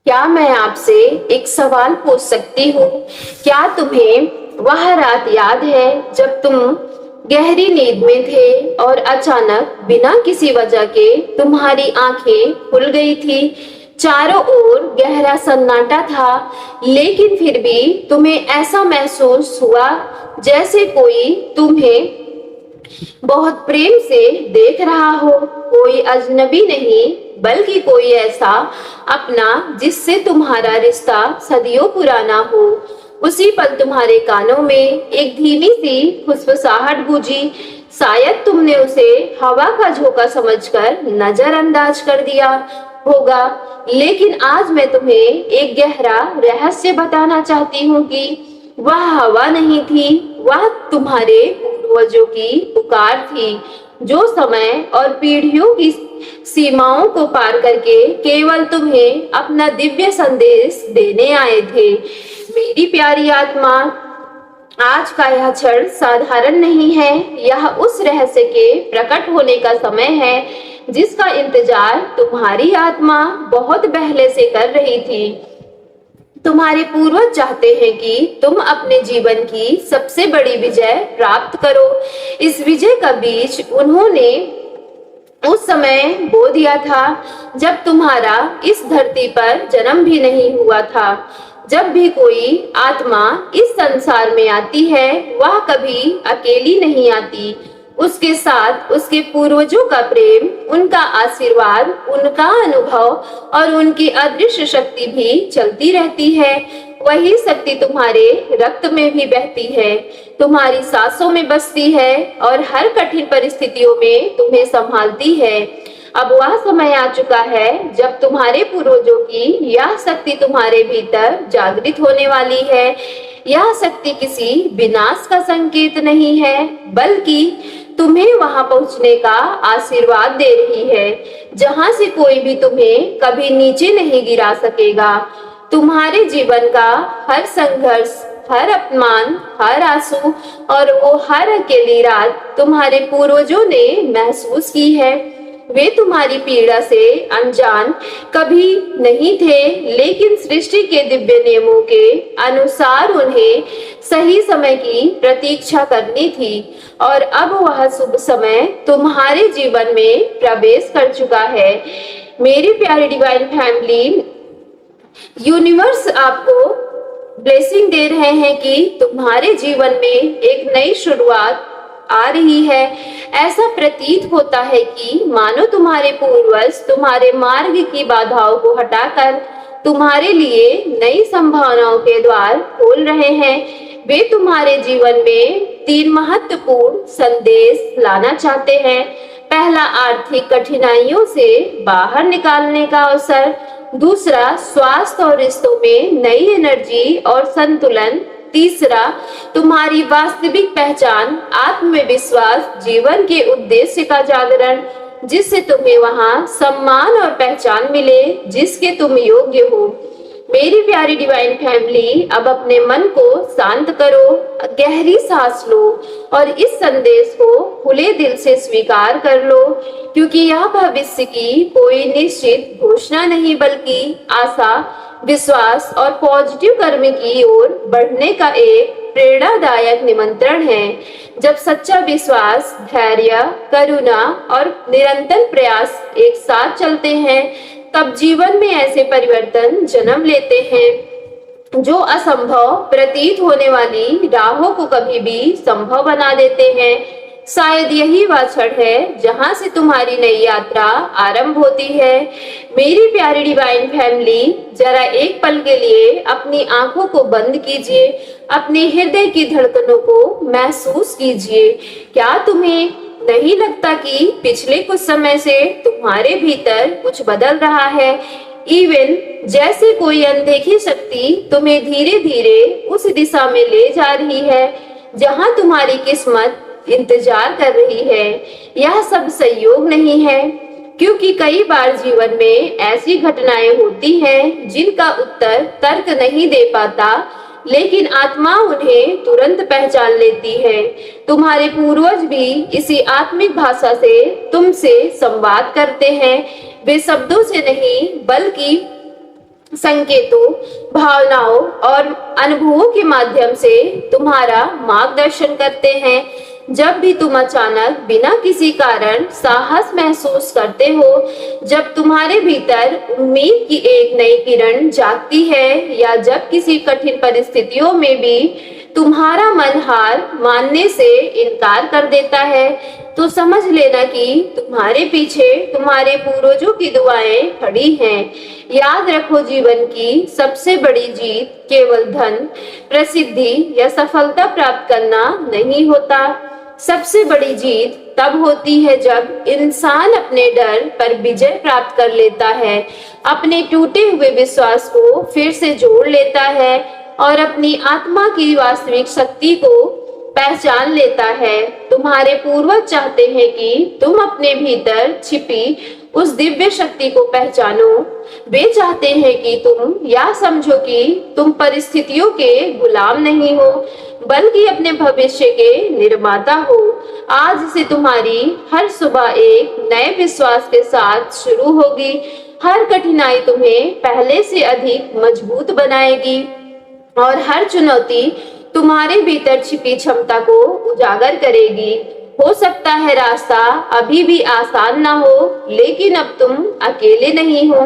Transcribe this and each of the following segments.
क्या मैं आपसे एक सवाल पूछ सकती हूँ? क्या तुम्हें वह रात याद है जब तुम गहरी नींद में थे और अचानक बिना किसी वजह के तुम्हारी आंखें खुल गई थी? चारों ओर गहरा सन्नाटा था, लेकिन फिर भी तुम्हें ऐसा महसूस हुआ जैसे कोई तुम्हें बहुत प्रेम से देख रहा हो। कोई अजनबी नहीं, बल्कि कोई ऐसा अपना जिससे तुम्हारा रिश्ता सदियों पुराना हो। उसी पल तुम्हारे कानों में एक धीमी सी फुसफुसाहट गूंजी। शायद तुमने उसे हवा का झोंका समझकर नजरअंदाज कर दिया होगा, लेकिन आज मैं तुम्हें एक गहरा रहस्य बताना चाहती हूँ कि वह हवा नहीं थी, वह तुम्हारे पूर्वजों की पुकार थी, जो समय और पीढ़ियों की सीमाओं को पार करके केवल तुम्हें अपना दिव्य संदेश देने आए थे। मेरी प्यारी आत्मा, आज का यह क्षण साधारण नहीं है। यह उस रहस्य के प्रकट होने का समय है जिसका इंतजार तुम्हारी आत्मा बहुत पहले से कर रही थी। तुम्हारे पूर्वज चाहते हैं कि तुम अपने जीवन की सबसे बड़ी विजय प्राप्त करो। इस विजय का बीज उन्होंने उस समय बो दिया था जब तुम्हारा इस धरती पर जन्म भी नहीं हुआ था। जब भी कोई आत्मा इस संसार में आती है, वह कभी अकेली नहीं आती। उसके साथ उसके पूर्वजों का प्रेम, उनका आशीर्वाद, उनका अनुभव और उनकी अदृश्य शक्ति भी चलती रहती है। वही शक्ति तुम्हारे रक्त में भी बहती है, तुम्हारी सांसों में बसती है और हर कठिन परिस्थितियों में तुम्हें संभालती है। अब वह समय आ चुका है जब तुम्हारे पूर्वजों की यह शक्ति तुम्हारे भीतर जागृत होने वाली है। यह शक्ति किसी विनाश का संकेत नहीं है, बल्कि तुम्हें वहां पहुंचने का आशीर्वाद दे रही है, जहां से कोई भी तुम्हें कभी नीचे नहीं गिरा सकेगा। तुम्हारे जीवन का हर संघर्ष, हर अपमान, हर आंसू और वो हर अकेली रात तुम्हारे पूर्वजों ने महसूस की है। वे तुम्हारी पीड़ा से अनजान कभी नहीं थे, लेकिन सृष्टि के दिव्य नियमों के अनुसार उन्हें सही समय की प्रतीक्षा करनी थी। और अब वह शुभ समय तुम्हारे जीवन में प्रवेश कर चुका है। मेरी प्यारी डिवाइन फैमिली, यूनिवर्स आपको ब्लेसिंग दे रहे हैं कि तुम्हारे जीवन में एक नई शुरुआत आ रही है। ऐसा प्रतीत होता है कि मानो तुम्हारे पूर्वज तुम्हारे मार्ग की बाधाओं को हटाकर तुम्हारे लिए नई संभावनाओं के द्वार खोल रहे हैं। वे तुम्हारे जीवन में 3 महत्वपूर्ण संदेश लाना चाहते हैं। पहला, आर्थिक कठिनाइयों से बाहर निकालने का अवसर। दूसरा, स्वास्थ्य और रिश्तों में नई एनर्जी और संतुलन। तीसरा, तुम्हारी वास्तविक पहचान, आत्मविश्वास, जीवन के उद्देश्य का जागरण, जिससे तुम्हें वहां सम्मान और पहचान मिले जिसके तुम योग्य हो। मेरी प्यारी डिवाइन फैमिली, अब अपने मन को शांत करो, गहरी सांस लो और इस संदेश को खुले दिल से स्वीकार कर लो, क्योंकि यह भविष्य की कोई निश्चित घोषणा नहीं, बल्कि आशा, विश्वास और पॉजिटिव कर्म की ओर बढ़ने का एक प्रेरणादायक निमंत्रण है। जब सच्चा विश्वास, धैर्य, करुणा और निरंतर प्रयास एक साथ चलते हैं, तब जीवन में ऐसे परिवर्तन जन्म लेते हैं जो असंभव प्रतीत होने वाली राहों को कभी भी संभव बना देते हैं। शायद यही वह क्षण है जहां से तुम्हारी नई यात्रा आरंभ होती है। मेरी प्यारी डिवाइन फैमिली, जरा एक पल के लिए अपनी आंखों को बंद कीजिए, अपने हृदय की धड़कनों को महसूस कीजिए। क्या तुम्हें नहीं लगता कि पिछले कुछ समय से तुम्हारे भीतर कुछ बदल रहा है? इवन जैसे कोई अनदेखी शक्ति तुम्हें धीरे धीरे उस दिशा में ले जा रही है जहां तुम्हारी किस्मत इंतजार कर रही है। यह सब संयोग नहीं है, क्योंकि कई बार जीवन में ऐसी घटनाएं होती हैं जिनका उत्तर तर्क नहीं दे पाता, लेकिन आत्मा उन्हें तुरंत पहचान लेती है। तुम्हारे पूर्वज भी इसी आत्मिक भाषा से तुमसे संवाद करते हैं। वे शब्दों से नहीं, बल्कि संकेतों, भावनाओं और अनुभवों के माध्यम से तुम्हारा मार्गदर्शन करते हैं। जब भी तुम अचानक बिना किसी कारण साहस महसूस करते हो, जब तुम्हारे भीतर उम्मीद की एक नई किरण जागती है, या जब किसी कठिन परिस्थितियों में भी तुम्हारा मन हार मानने से इनकार कर देता है, तो समझ लेना कि तुम्हारे पीछे तुम्हारे पूर्वजों की दुआएं खड़ी हैं। याद रखो, जीवन की सबसे बड़ी जीत केवल धन, प्रसिद्धि या सफलता प्राप्त करना नहीं होता। सबसे बड़ी जीत तब होती है जब इंसान अपने डर पर विजय प्राप्त कर लेता है, अपने टूटे हुए विश्वास को फिर से जोड़ लेता है और अपनी आत्मा की वास्तविक शक्ति को पहचान लेता है। तुम्हारे पूर्वज चाहते हैं कि तुम अपने भीतर छिपी उस दिव्य शक्ति को पहचानो। वे चाहते हैं कि तुम यह समझो कि तुम परिस्थितियों के गुलाम नहीं हो, बल्कि अपने भविष्य के निर्माता हो। आज से तुम्हारी हर सुबह एक नए विश्वास के साथ शुरू होगी। हर कठिनाई तुम्हें पहले से अधिक मजबूत बनाएगी और हर चुनौती तुम्हारे भीतर छिपी क्षमता को उजागर करेगी। हो सकता है रास्ता अभी भी आसान ना हो, लेकिन अब तुम अकेले नहीं हो।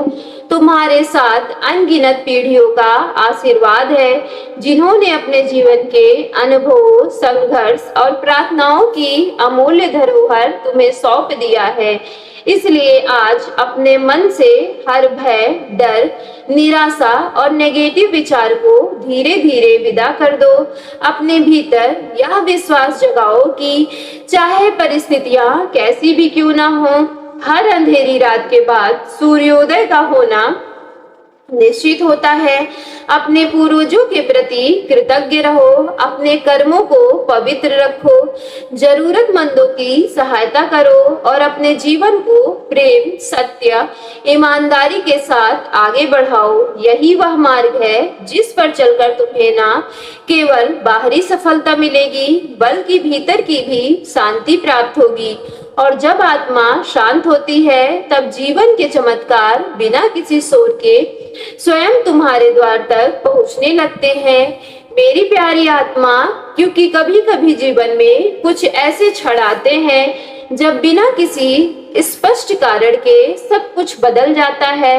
तुम्हारे साथ अनगिनत पीढ़ियों का आशीर्वाद है, जिन्होंने अपने जीवन के अनुभवों, संघर्ष और प्रार्थनाओं की अमूल्य धरोहर तुम्हें सौंप दिया है। इसलिए आज अपने मन से हर भय, डर, निराशा और नेगेटिव विचार को धीरे धीरे विदा कर दो। अपने भीतर यह विश्वास जगाओ कि चाहे परिस्थितियां कैसी भी क्यों ना हो, हर अंधेरी रात के बाद सूर्योदय का होना निश्चित होता है। अपने पूर्वजों के प्रति कृतज्ञ रहो, अपने कर्मों को पवित्र रखो, जरूरतमंदों की सहायता करो और अपने जीवन को प्रेम, सत्य, ईमानदारी के साथ आगे बढ़ाओ। यही वह मार्ग है जिस पर चलकर तुम्हें ना केवल बाहरी सफलता मिलेगी, बल्कि भीतर की भी शांति प्राप्त होगी। और जब आत्मा शांत होती है, तब जीवन के चमत्कार बिना किसी शोर के स्वयं तुम्हारे द्वार तक पहुंचने लगते हैं। मेरी प्यारी आत्मा, क्योंकि कभी कभी जीवन में कुछ ऐसे क्षण आते हैं जब बिना किसी स्पष्ट कारण के सब कुछ बदल जाता है।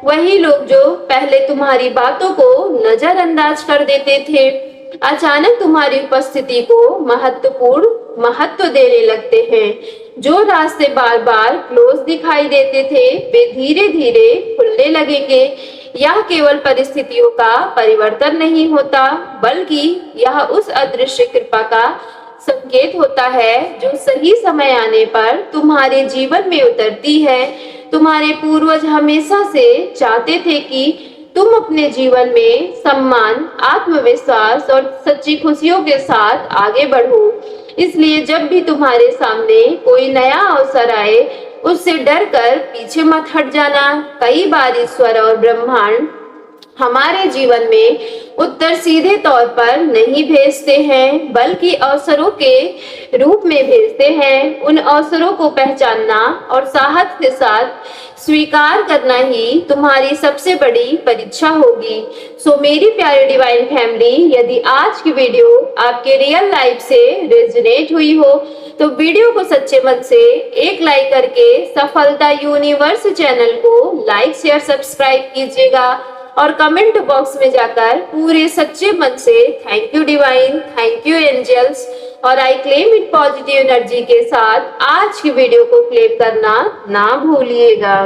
वही लोग जो पहले तुम्हारी बातों को नजरअंदाज कर देते थे, अचानक तुम्हारी उपस्थिति को महत्व देने लगते हैं। जो रास्ते बार बार क्लोज दिखाई देते थे, वे धीरे धीरे खुलने लगेंगे। यह केवल परिस्थितियों का परिवर्तन नहीं होता, बल्कि यह उस अदृश्य कृपा का संकेत होता है जो सही समय आने पर तुम्हारे जीवन में उतरती है। तुम्हारे पूर्वज हमेशा से चाहते थे कि तुम अपने जीवन में सम्मान, आत्मविश्वास और सच्ची खुशियों के साथ आगे बढ़ो। इसलिए जब भी तुम्हारे सामने कोई नया अवसर आए, उससे डर कर पीछे मत हट जाना। कई बार ईश्वर और ब्रह्मांड हमारे जीवन में उत्तर सीधे तौर पर नहीं भेजते हैं, बल्कि अवसरों के रूप में भेजते हैं। उन अवसरों को पहचानना और साहस के साथ स्वीकार करना ही तुम्हारी सबसे बड़ी परीक्षा होगी। सो मेरी प्यारी डिवाइन फैमिली, यदि आज की वीडियो आपके रियल लाइफ से रेजोनेट हुई हो, तो वीडियो को सच्चे मन से एक लाइक करके सफलता यूनिवर्स चैनल को लाइक, शेयर, सब्सक्राइब कीजिएगा और कमेंट बॉक्स में जाकर पूरे सच्चे मन से thank you divine, thank you angels और I claim it positive energy के साथ आज की वीडियो को क्लेम करना ना भूलिएगा।